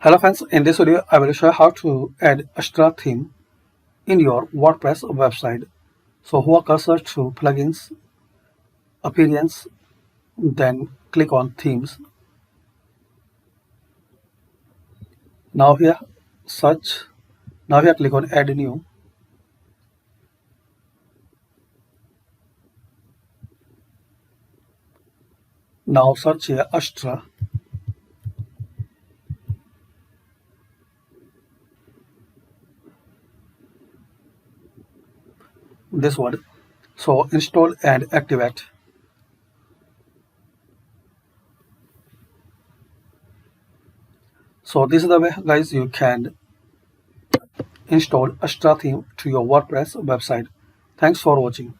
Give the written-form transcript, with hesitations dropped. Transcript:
Hello friends, in this video I will show you how to add Astra theme in your WordPress website. So walk cursor to plugins, appearance, then click on themes. Now here search, now here click on add new. Now search here Astra. This one. So install and activate. So this is the way guys you can install Astra theme to your WordPress website. Thanks for watching.